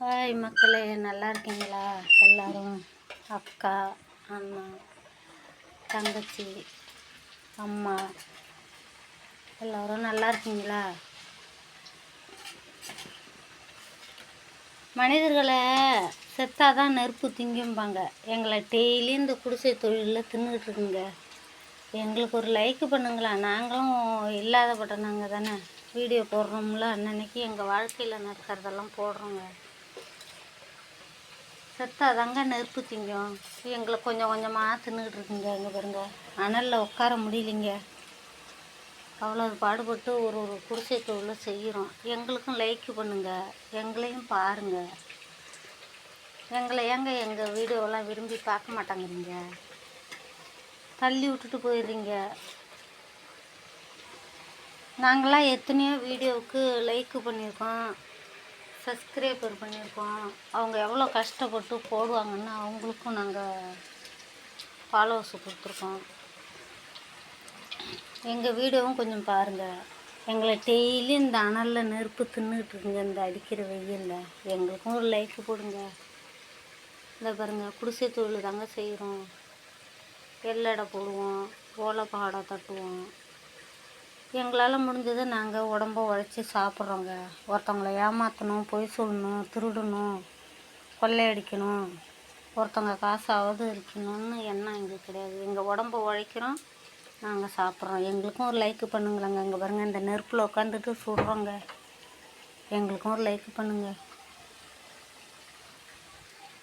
Hi மக்களே, நல்லா இருக்கீங்களா? எல்லோரும் அக்கா, அண்ணா, தங்கச்சி, அம்மா எல்லோரும் நல்லா இருக்கீங்களா? மனிதர்களை செத்தாதான் நெருப்பு திங்கும்பாங்க. எங்களை டெய்லி இந்த குடிசை தொழிலில் தின்னுக்கிட்டு இருக்குங்க. எங்களுக்கு ஒரு லைக் பண்ணுங்களா? நாங்களும் இல்லாதப்பட்டவங்க தானே, வீடியோ போடுறோம்ல, அன்னன்னைக்கு எங்கள் வாழ்க்கையில் நடக்கிறதெல்லாம் போடுறோங்க. செத்தாதாங்க நெருப்பு திங்கும். எங்களை கொஞ்சம் கொஞ்சமாக தின்னுக்கிட்டு இருக்குங்க. இங்கே பாருங்க, அனலில் உட்கார முடியலைங்க. அவ்வளோ பாடுபட்டு ஒரு குடிசை தொழிலை செய்கிறோம். எங்களுக்கும் லைக் பண்ணுங்கள், எங்களையும் பாருங்கள். எங்களை ஏங்க எங்கள் வீடியோவெல்லாம் விரும்பி பார்க்க மாட்டாங்கிறீங்க? தள்ளி விட்டுட்டு போயிடுறீங்க. நாங்களாம் எத்தனையோ வீடியோவுக்கு லைக் பண்ணியிருக்கோம், சப்ஸ்கிரைபர் பண்ணியிருக்கோம். அவங்க எவ்வளோ கஷ்டப்பட்டு போடுவாங்கன்னு அவங்களுக்கும் நாங்கள் ஃபாலோவர்ஸ் கொடுத்துருக்கோம். எங்கள் வீடியோவும் கொஞ்சம் பாருங்கள். எங்களை டெய்லி இந்த அனலில் நெருப்பு தின்னுக்கிட்டு இருக்குங்க, இந்த அடிக்கிற வெயிலில். எங்களுக்கும் ஒரு லைக் போடுங்க. இந்த பாருங்கள், குடிசை தொழில் தாங்க செய்கிறோம். எல்லடை போடுவோம், ஓலைப்பாடை தட்டுவோம். எங்களால் முடிஞ்சதை நாங்கள் உடம்ப உழைச்சி சாப்பிட்றோங்க. ஒருத்தவங்களை ஏமாற்றணும், பொய் சொல்லணும், திருடணும், கொள்ளையடிக்கணும், ஒருத்தவங்க காசாவது இருக்கணும்னு எண்ணம் எங்களுக்கு கிடையாது. எங்கள் உடம்ப உழைக்கிறோம், நாங்கள் சாப்பிட்றோம். எங்களுக்கும் ஒரு லைக் பண்ணுங்களேங்க. இங்கே பாருங்கள், இந்த நெருப்பில் உட்காந்துட்டு சுடுறோங்க. எங்களுக்கும் ஒரு லைக் பண்ணுங்கள்.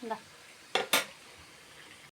இந்தா